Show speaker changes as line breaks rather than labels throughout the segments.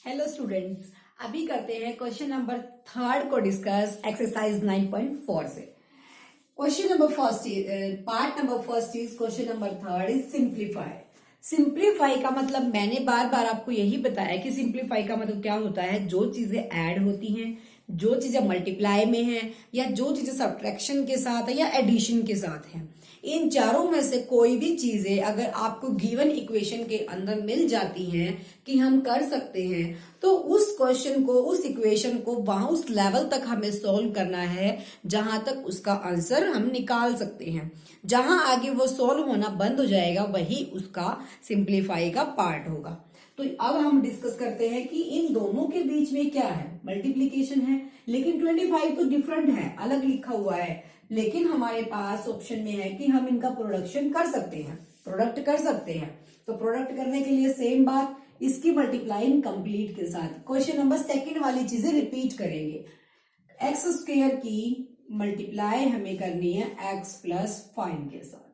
Hello students, अभी करते हैं क्वेश्चन नंबर थर्ड को डिस्कस एक्सरसाइज 9.4 से। Question number first part number first is question number third is simplify. Simplify का मतलब मैंने बार बार आपको यही बताया कि सिंप्लीफाई का मतलब क्या होता है। जो चीजें ऐड होती हैं, जो चीजें मल्टीप्लाई में हैं, या जो चीजें सब्ट्रैक्शन के साथ है या एडिशन के साथ हैं, इन चारों में से कोई भी चीजें अगर आपको गिवन इक्वेशन के अंदर मिल जाती हैं कि हम कर सकते हैं, तो उस क्वेश्चन को, उस इक्वेशन को वहां उस लेवल तक हमें सॉल्व करना है जहां तक उसका आंसर हम निकाल सकते हैं। जहां आगे वो सॉल्व होना बंद हो जाएगा वही उसका सिंप्लीफाई का पार्ट होगा। तो अब हम डिस्कस करते हैं कि इन दोनों के बीच में क्या है। मल्टीप्लीकेशन है, लेकिन 25 तो डिफरेंट है, अलग लिखा हुआ है, लेकिन हमारे पास ऑप्शन में है कि हम इनका प्रोडक्शन कर सकते हैं, प्रोडक्ट कर सकते हैं। तो प्रोडक्ट करने के लिए सेम बात, इसकी मल्टीप्लाई कंप्लीट के साथ क्वेश्चन नंबर सेकंड वाली चीजें रिपीट करेंगे। एक्स स्क्वायर की मल्टीप्लाई हमें करनी है एक्स प्लस 5 के साथ,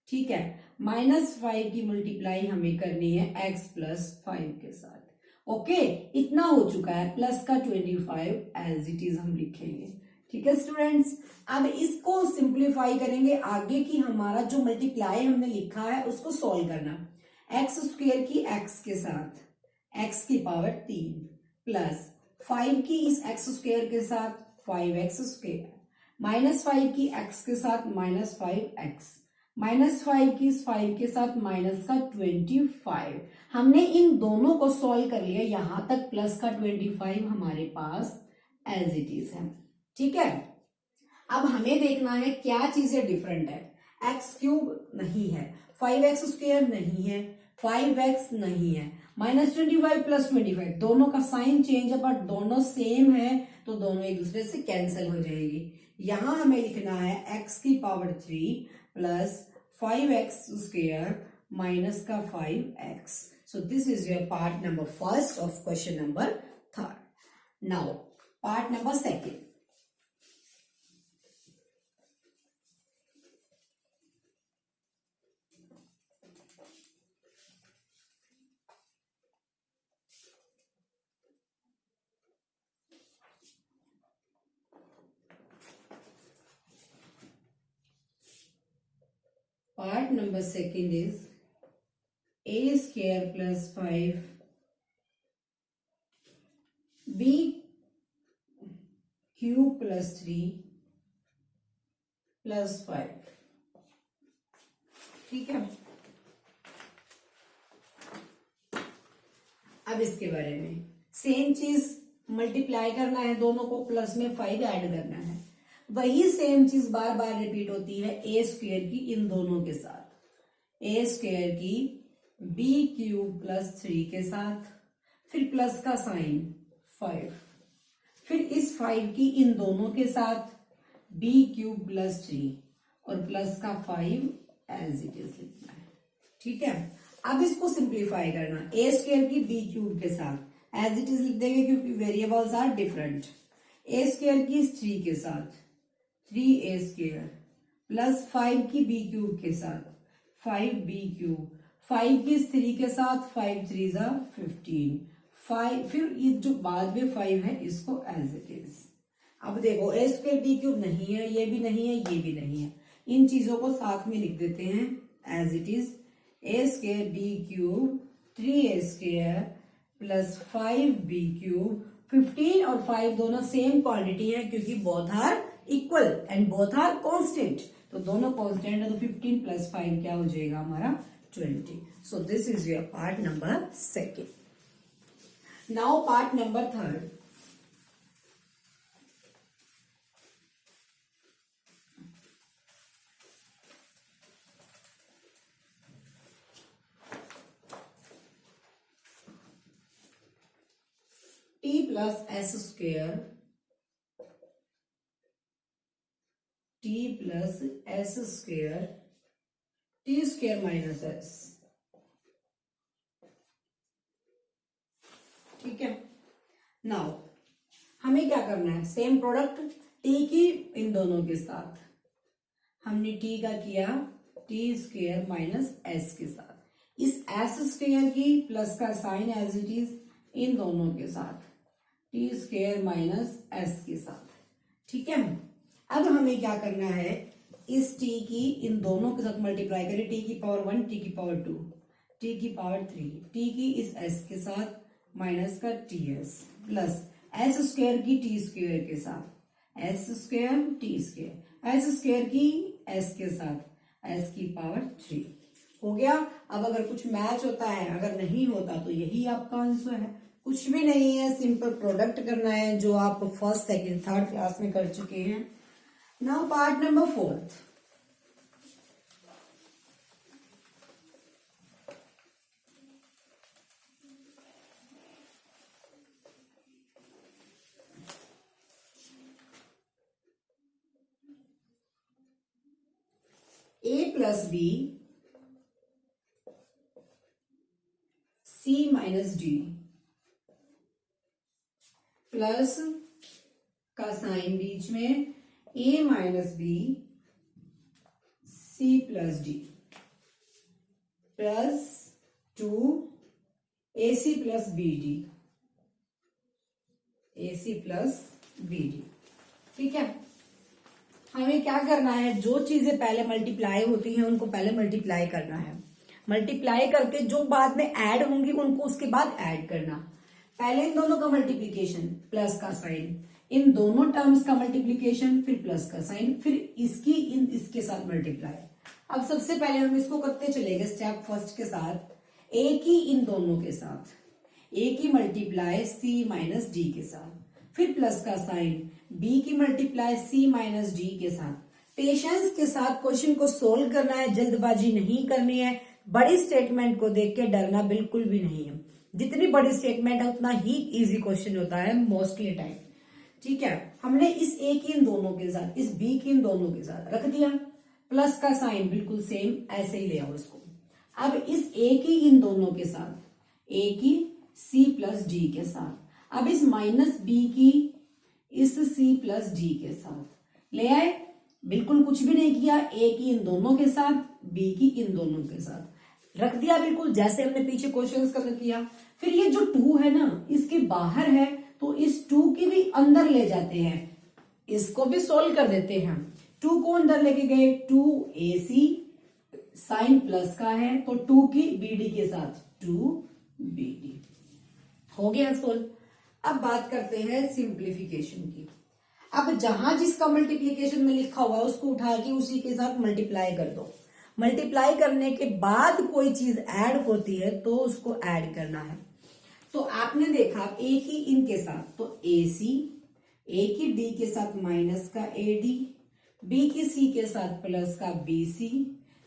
ठीक है। -5 की मल्टीप्लाई हमें करनी है एक्स प्लस 5 के साथ। ओके, इतना हो चुका है। प्लस का 25 एज इट इज हम लिखेंगे, ठीक है स्टूडेंट्स। अब इसको सिंप्लीफाई करेंगे आगे की, हमारा जो मल्टीप्लाई हमने लिखा है उसको सॉल्व करना। एक्स स्क्वायर की एक्स के साथ एक्स की पावर 3 प्लस 5 की इस एक्स स्क्वायर के साथ 5x स्क्वायर, -5 की x के साथ -5x, -5 की इस 5 के साथ माइनस का 25। हमने इन दोनों को सॉल्व कर लिया, यहां तक प्लस का 25 हमारे पास एज इट इज है, ठीक है। अब हमें देखना है क्या चीजें डिफरेंट है। एक्स क्यूब नहीं है, 5x स्क्वायर नहीं है, 5x नहीं है, -25 प्लस 25 दोनों का साइन चेंज है बट दोनों सेम है, तो दोनों एक दूसरे से कैंसिल हो जाएगी। यहां हमें लिखना है x की power 3 plus 5x square minus का 5x। So this is your part number first of question number third. Now part number second. Part number second is a square plus 5 b cube plus 3 plus 5, ठीक है। अब इसके बारे में same चीज multiply करना है, दोनों को प्लस में 5 ऐड करना है। वही सेम चीज बार बार रिपीट होती है ए स्क्वायर की इन दोनों के साथ, ए स्क्वायर की बी क्यूब प्लस 3 के साथ, फिर प्लस का साइन 5, फिर इस 5 की इन दोनों के साथ बी क्यूब प्लस 3 और प्लस का 5 एज इट इज लिखना है, ठीक है। अब इसको सिंप्लीफाई करना, ए स्क्वायर की बी क्यूब के साथ एज इट इज लिख देंगे क्योंकि variables are different. A square की 3 के साथ 3a स्क्वायर प्लस 5 की बी क्यूब के साथ 5b क्यूब, 5 की 3 के साथ 5 3 जा 15, 5 फिर ये जो बाद में 5 है इसको एज इट इज। अब देखो ए स्क्वायर बी क्यूब नहीं है, ये भी नहीं है, ये भी नहीं है, इन चीजों को साथ में लिख देते हैं as it is. A square b cube 3a square plus 5b cube, 15 और 5 दोनों सेम क्वांटिटी है क्योंकि both are equal and both are constant, तो दोनों कांस्टेंट है, तो 15 प्लस 5 क्या हो जाएगा हमारा 20। सो this is your part number second. Now part number third. T plus S square, T plus S square, T square minus S, ठीक है। नाउ हमें क्या करना है, सेम प्रोडक्ट टी की इन दोनों के साथ, हमने टी का किया टी स्क्वायर माइनस एस के साथ, इस एस स्क्वायर की प्लस का साइन एज इट इज, इन दोनों के साथ, टी स्क्वायर माइनस एस के साथ। ठीक है, अब हमें क्या करना है, इस टी की इन दोनों के साथ मल्टीप्लाई करें, टी की पावर 1, टी की पावर 2, टी की पावर 3, टी की इस एस के साथ माइनस का T S plus S square की टी स्क्वायर के साथ, S square T square, S square की एस के साथ एस की पावर 3 हो गया। अब अगर कुछ मैच होता है, अगर नहीं होता तो यही आपका आंसर है। कुछ भी नहीं है, सिंपल प्रोडक्ट करना है जो आप फर्स्ट सेकंड थर्ड क्लास में कर चुके हैं। Now part number 4। A plus B C minus D plus का साइन बीच में A minus B C plus D plus 2 A C plus B D, A C plus B D. ठीक है, हमें क्या करना है, जो चीजें पहले मल्टीप्लाई होती हैं उनको पहले मल्टीप्लाई करना है, मल्टीप्लाई करके जो बाद में ऐड होंगी उनको उसके बाद ऐड करना। पहले इन दोनों का मल्टीप्लीकेशन, प्लस का साइन, इन दोनों टर्म्स का मल्टीप्लीकेशन, फिर प्लस का साइन, फिर इसकी इसके साथ मल्टीप्लाई। अब सबसे पहले हम इसको करते चलेंगे स्टेप फर्स्ट के साथ, ए की इन दोनों के साथ, ए की मल्टीप्लाई सी माइनस डी के साथ, फिर प्लस का साइन, बी की मल्टीप्लाई सी माइनस डी के साथ। पेशेंस के साथ क्वेश्चन को सोल्व करना है, जल्दबाजी नहीं करनी है। बड़ी स्टेटमेंट को देख के डरना बिल्कुल भी नहीं है, जितनी बड़ी स्टेटमेंट है उतना ही इजी क्वेश्चन होता है मोस्टली टाइम। ठीक है, हमने इस ए की इन दोनों के साथ, इस बी की इन दोनों के साथ रख दिया, प्लस का साइन बिल्कुल सेम ऐसे ही ले आओ इसको। अब इस ए की इन दोनों के साथ, ए की सी प्लस डी के साथ, अब इस माइनस बी की इस सी प्लस डी के साथ ले आए, बिल्कुल कुछ भी नहीं किया, ए की इन दोनों के साथ, बी की इन दोनों के साथ रख दिया, बिल्कुल जैसे हमने पीछे क्वेश्चंस कर किया। फिर ये जो 2 है ना, इसके बाहर है तो इस 2 की भी अंदर ले जाते हैं, इसको भी सोल्व कर देते हैं। 2 को अंदर लेके गए, 2ac साइन प्लस का है तो 2 की bd के साथ 2bd हो गया सोल्व। अब बात करते हैं सिंप्लीफिकेशन की। अब जहां जिसका मल्टीप्लीकेशन में लिखा हुआ है उसको उठा के उसी के साथ मल्टीप्लाई कर दो। मल्टीप्लाई करने के बाद कोई चीज ऐड होती है तो उसको ऐड करना है। तो आपने देखा ए की इनके साथ तो AC, ए की डी के साथ माइनस का AD, बी की सी के साथ प्लस का BC,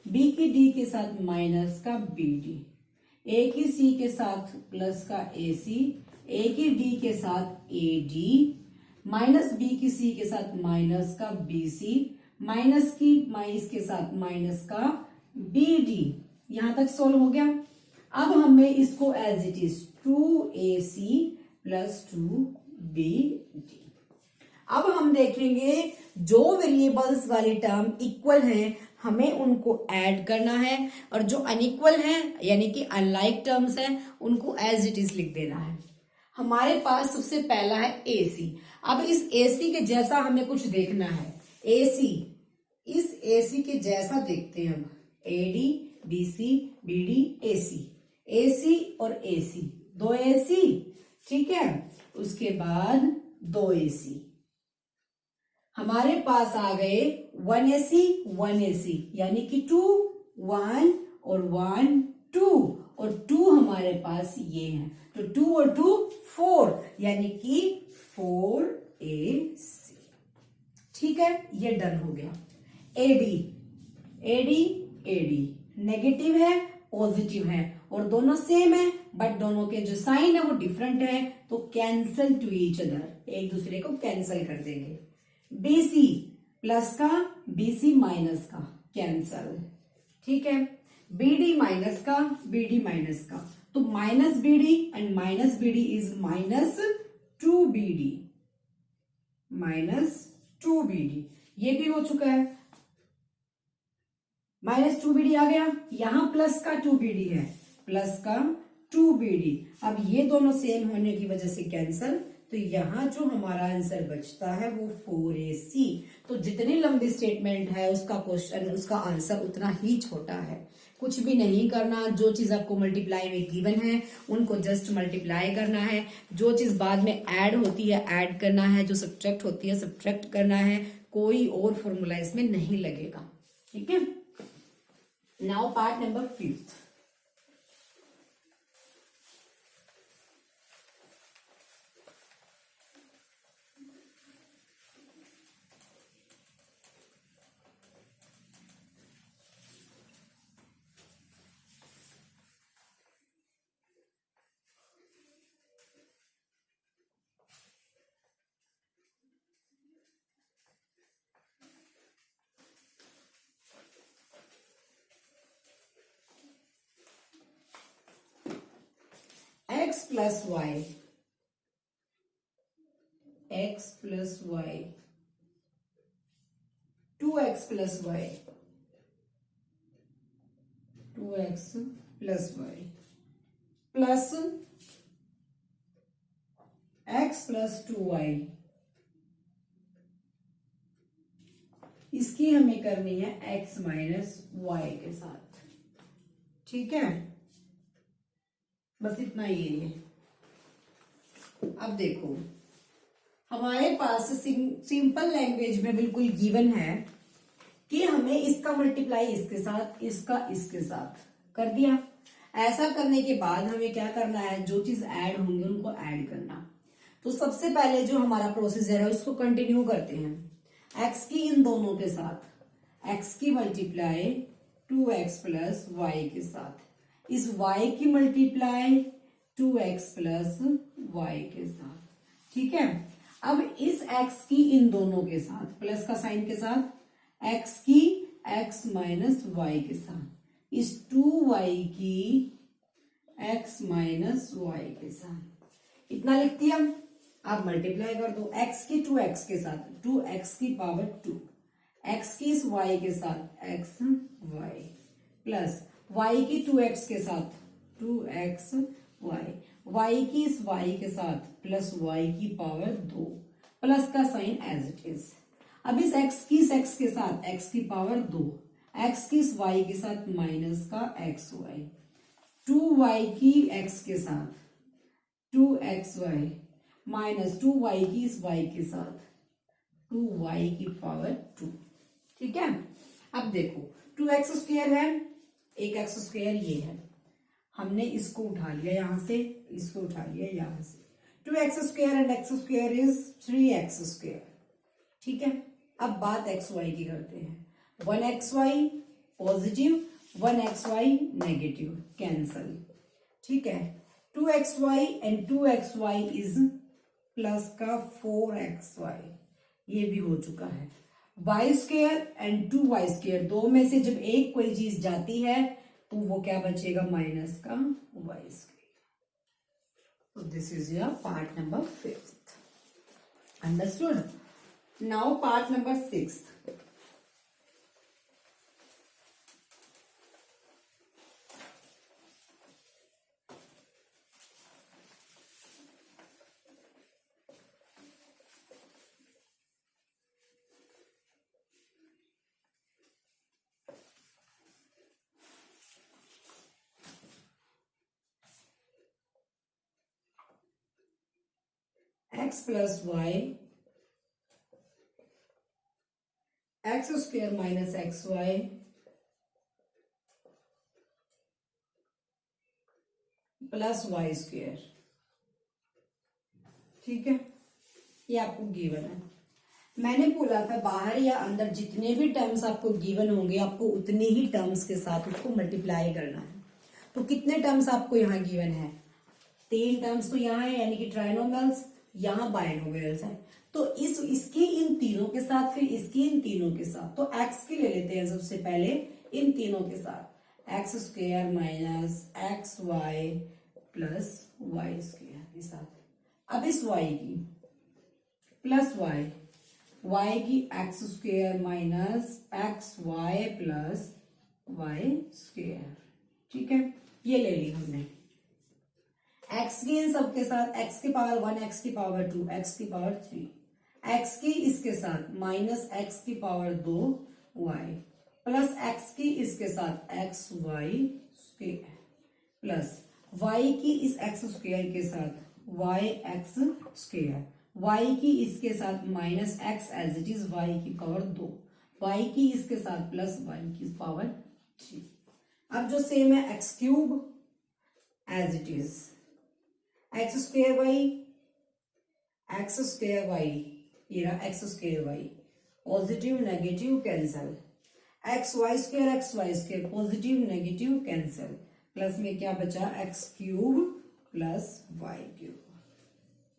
बी की डी के साथ माइनस का BD, ए की सी के साथ प्लस का AC, ए की डी के साथ AD, माइनस बी की सी के साथ माइनस का BC, माइनस की माइनस के साथ माइनस का BD। यहां तक सोल्व हो गया। अब हमें इसको as it is 2AC plus 2BD। अब हम देखेंगे जो वेरिएबल्स वाली टर्म इक्वल हैं हमें उनको ऐड करना है, और जो अनइक्वल हैं यानी कि अनलाइक टर्म्स हैं उनको एज इट इज लिख देना है। हमारे पास सबसे पहला है AC। अब इस AC के जैसा हमें कुछ देखना है। AC, इस AC के जैसा देखते हैं हम, AD, BC, BD, AC, AC और AC, 2 AC। ठीक है, उसके बाद 2 AC। हमारे पास आ गए 1 AC 1 AC, यानी कि 2 1 और 1 2, और 2 हमारे पास ये है तो 2 और 2 4, यानी कि 4 AC। ठीक है, ये डन हो गया। AD, AD, AD नेगेटिव है पॉजिटिव है और दोनों सेम है, बट दोनों के जो साइन है वो डिफरेंट है तो कैंसल टू ईच अदर, एक दूसरे को कैंसल कर देंगे। BC प्लस का BC माइनस का कैंसल। ठीक है, BD माइनस का BD माइनस का, तो minus BD and minus BD is minus 2BD, minus 2BD ये भी हो चुका है, माइनस 2BD आ गया। यहां प्लस का 2BD है, प्लस का 2BD। अब ये दोनों सेम होने की वजह से कैंसल, तो यहाँ जो हमारा आंसर बचता है वो 4AC। तो जितनी लंबी स्टेटमेंट है उसका क्वेश्चन, उसका आंसर उतना ही छोटा है। कुछ भी नहीं करना, जो चीज आपको मल्टीप्लाई में गिवन है उनको जस्ट मल्टीप्लाई करना है, जो चीज बाद में ऐड होती है ऐड करना है, जो सब्ट्रैक्ट होती है सब्ट्रैक्ट करना है, कोई और फॉर्मूला इसमें नहीं लगेगा। ठीक है, now part number 5। x plus y, x plus y, 2x plus y, 2x plus y plus x plus 2y, इसकी हमें करनी है x माइनस वाई के साथ। ठीक है, बस इतना ही है। अब देखो हमारे पास सिंपल लैंग्वेज में बिल्कुल गिवन है कि हमें इसका मल्टीप्लाई इसके साथ, इसका इसके साथ कर दिया। ऐसा करने के बाद हमें क्या करना है, जो चीज ऐड होंगे उनको ऐड करना। तो सबसे पहले जो हमारा प्रोसीजर है उसको कंटिन्यू करते हैं। एक्स की इन दोनों के साथ, एक्स की मल्टीप्लाई 2x प्लस वाई के साथ, इस y की मल्टीप्लाई 2x प्लस वाई के साथ। ठीक है, अब इस x की इन दोनों के साथ, प्लस का साइन के साथ, x की x माइनस वाई के साथ, इस 2y की x माइनस वाई के साथ, इतना लिख दिया। अब मल्टीप्लाई कर दो, x की 2x के साथ, 2x की पावर 2, x की इस y के साथ x y प्लस y की 2x के साथ 2x y, y की इस y के साथ प्लस y की पावर 2, प्लस का साइन एज इट इज। अब इस x की इस x के साथ x की पावर 2, x की इस y के साथ माइनस का xy, 2y की x के साथ 2xy माइनस 2y की इस y के साथ 2y की पावर 2। ठीक है, अब देखो 2x स्क्वायर है, एक एक्स स्क्वायर ये है, हमने इसको उठा लिया यहां से, इसको उठा लिया यहां से, 2x square and x square is 3x square. ठीक है, अब बात xy की करते हैं। 1xy positive, 1xy negative, cancel. ठीक है, 2xy and 2xy is plus का 4xy, ये भी हो चुका है। Y square and 2y square, दो में से जब एक कोई चीज जाती है तो वो क्या बचेगा, माइनस का वाई स्क्वायर। तो this is your part number 5th। Understood? Now part number 6th। x plus y, x square minus x y plus y square. ठीक है, ये आपको गिवन है। मैंने बोला था बाहर या अंदर जितने भी टर्म्स आपको गिवन होंगे आपको उतने ही टर्म्स के साथ उसको मल्टीप्लाई करना है। तो कितने टर्म्स आपको यहाँ गिवन है, 3 टर्म्स तो यहाँ है, यानी कि ट्राइनोमियल्स, यहाँ बाइनोमियल्स है। तो इसकी इन तीनों के साथ, फिर इसकी इन तीनों के साथ, तो एक्स की ले लेते हैं सबसे पहले इन तीनों के साथ, x square minus x y plus y square के साथ। अब इस वाई की प्लस वाई, वाई की x square minus x y plus y square. ठीक है, ये ले ली हमने। एक्स की इन सबके साथ एक्स की पावर 1, एक्स की पावर 2, एक्स की पावर 3, एक्स की इसके साथ माइनस एक्स की पावर 2 वाई प्लस एक्स की इसके साथ x y square plus y की इस एक्स स्क्वायर के साथ वाई एक्स स्क्वायर, वाई की इसके साथ minus x as it is y की पावर 2, वाई की इसके साथ प्लस वाई की पावर 3। अब जो सेम है x cube as it is x square y, ये रहा x square y, positive negative cancel, x y square positive negative cancel, plus में क्या बचा x cube plus y cube,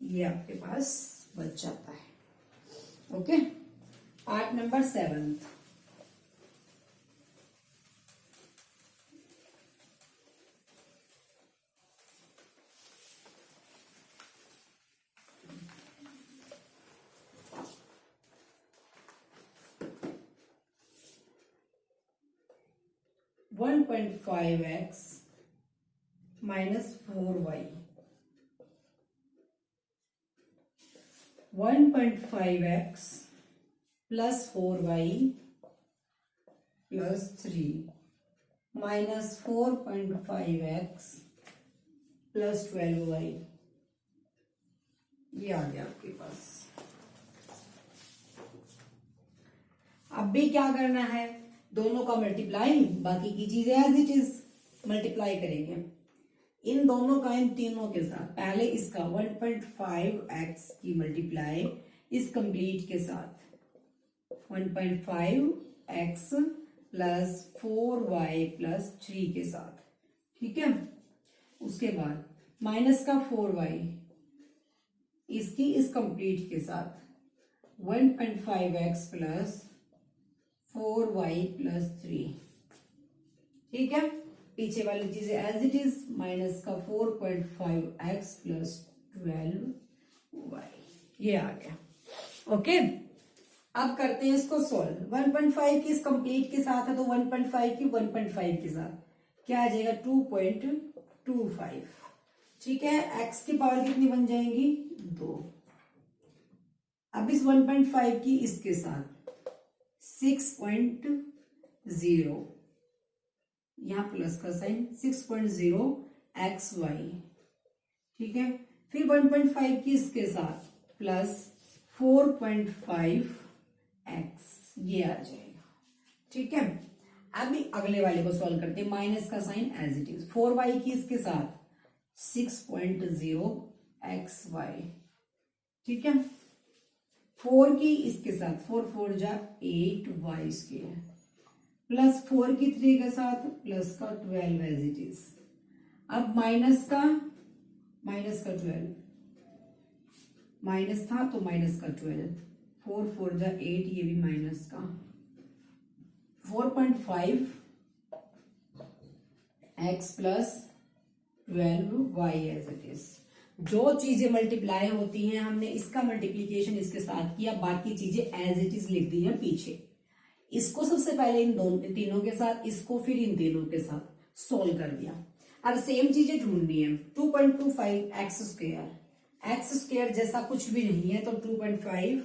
ये आपके पास बच जाता है। Okay, part number 7। One 1.5x minus 4y, 1.5x plus 4y plus 3 minus 4.5x plus 12y, ये आ गया आपके पास। अब भी क्या करना है, दोनों का मल्टीप्लाई, बाकी की चीजें एज इट इज मल्टीप्लाई करेंगे इन दोनों का इन तीनों के साथ। पहले इसका 1.5x की मल्टीप्लाई इस कंप्लीट के साथ 1.5x प्लस 4y प्लस 3 के साथ, ठीक है। उसके बाद माइनस का 4y इसकी इस कंप्लीट के साथ 1.5x प्लस 4y प्लस 3, ठीक है। पीछे वाली चीजें एज इट इज, माइनस का 4.5x प्लस 12y, ये आ गया। ओके, अब करते हैं इसको सॉल्व। 1.5 की इस कंप्लीट के साथ है तो 1.5 की 1.5 के साथ क्या आ जाएगा 2.25, ठीक है। x की पावर कितनी बन जाएंगी 2। अब इस 1.5 की इसके साथ 6.0, यहां प्लस का साइन 6.0 xy, ठीक है। फिर 1.5 की इसके साथ प्लस 4.5x, ये आ जाएगा, ठीक है। अभी अगले वाले को सॉल्व करते हैं, माइनस का sign as it is, 4y की इसके साथ 6.0 xy, ठीक है। 4 की इसके साथ 4 4 जा 8y स्क्वायर प्लस 4 की 3 के साथ प्लस का 12 एज इट इज। अब माइनस का 12, माइनस था तो माइनस का 12, 4 4 जा 8, ये भी माइनस का 4.5x plus 12y as it is. जो चीजें मल्टीप्लाई होती हैं हमने इसका मल्टीप्लीकेशन इसके साथ किया, बाकी चीजें एज इट इज लिख दी है पीछे। इसको सबसे पहले इन दोनों तीनों के साथ, इसको फिर इन तीनों के साथ सोल्व कर दिया। अब सेम चीजें ढूंढनी है। 2.25 एक्स स्क्वायर जैसा कुछ भी नहीं है तो 2.25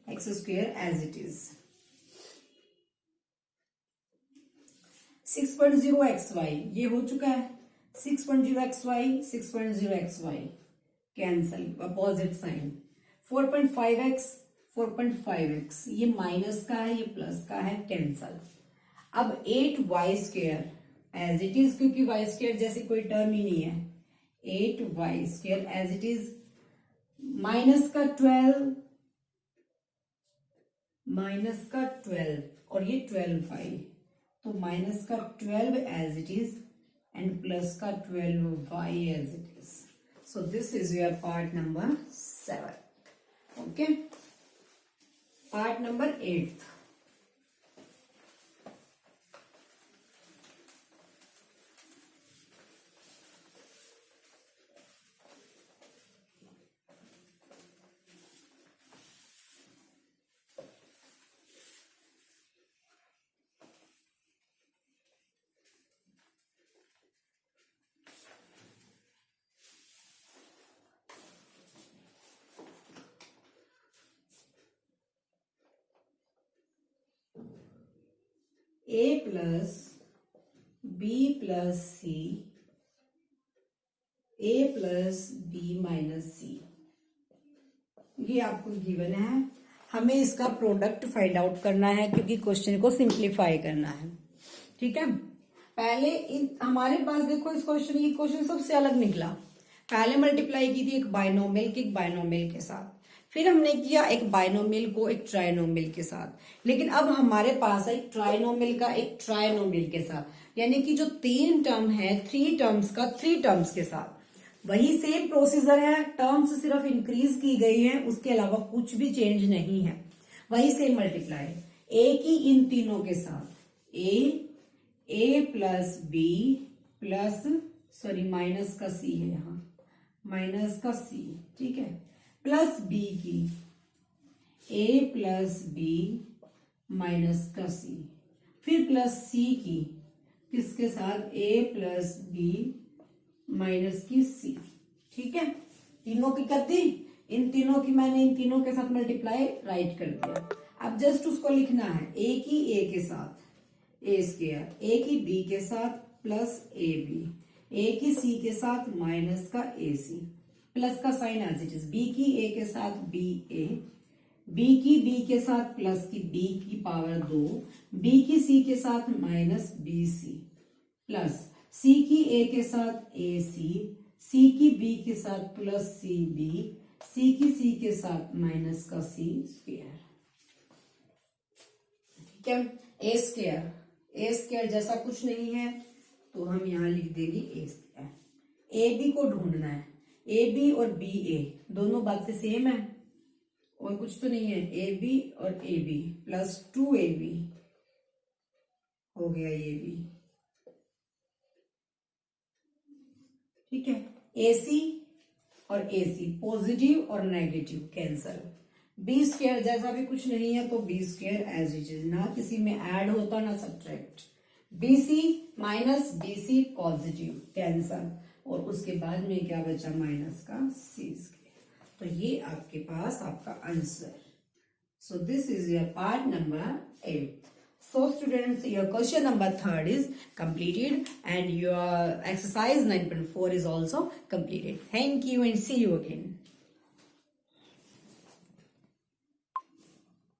x square as it is. 6.0 xy ये हो चुका है, 6.0 xy cancel, opposite sign. 4.5x ये माइनस का है, ये प्लस का है, कैंसल। अब 8y square as it is, क्योंकि y स्क्वायर जैसी कोई टर्म ही नहीं है, 8y square as it is, minus का 12 और ये 12y, तो माइनस का 12 as it is and plus का 12y as it is. So this is your part number 7। Okay, part number 8। a plus b plus c a plus b minus c, ये आपको given है। हमें इसका product find out करना है क्योंकि question को सिंप्लीफाई करना है। ठीक है, पहले हमारे पास देखो इस क्वेश्चन, ये क्वेश्चन सबसे अलग निकला। पहले मल्टीप्लाई की थी एक बाइनोमियल की एक बाइनोमियल के साथ, फिर हमने किया एक बाइनोमियल को एक ट्राइनोमियल के साथ, लेकिन अब हमारे पास है एक ट्राइनोमियल का एक ट्राइनोमियल के साथ, यानी कि जो 3 टर्म है 3 टर्म्स का 3 टर्म्स के साथ। वही सेम प्रोसीजर है, टर्म्स सिर्फ इंक्रीज की गई है, उसके अलावा कुछ भी चेंज नहीं है, वही सेम मल्टीप्लाई। ए की इन तीनों के साथ A plus B plus sorry minus का सी है यहाँ, माइनस का सी, ठीक है, प्लस बी की ए प्लस बी माइनस का सी, फिर प्लस सी की किसके साथ ए प्लस बी माइनस की सी। ठीक है, तीनों की कर दी, इन तीनों की मैंने इन तीनों के साथ मल्टीप्लाई राइट कर दिया। अब जस्ट उसको लिखना है, ए की ए के साथ ए स्क्वायर, ए की बी के साथ प्लस ए बी, ए की सी के साथ माइनस का ए सी, प्लस का sign as it is, b की ए के साथ बी ए, बी की बी के साथ प्लस की बी की पावर 2, बी की सी के साथ माइनस बी सी, प्लस सी की ए के साथ ए सी की बी के साथ प्लस सी बी, सी की सी के साथ माइनस का सी स्क्वायर। ठीक है, ए स्क्वायर जैसा कुछ नहीं है तो हम यहां लिख देंगे ए स्क्वायर। ए बी को ढूंढना है, ए बी और बी ए दोनों बातें सेम है और कुछ तो नहीं है, ए बी और ए बी प्लस 2ab हो गया ये भी। ठीक है, AC और AC पॉजिटिव और नेगेटिव कैंसल, बी स्क्वायर जैसा भी कुछ नहीं है तो b square as it is, ना किसी में ऐड होता ना subtract, BC minus BC positive cancel, और उसके बाद में क्या बचा माइनस का C स्क्वायर। तो ये आपके पास आपका answer. So this is your part number 8. So students, your question number 3 is completed and your exercise 9.4 is also completed. Thank you and see you again.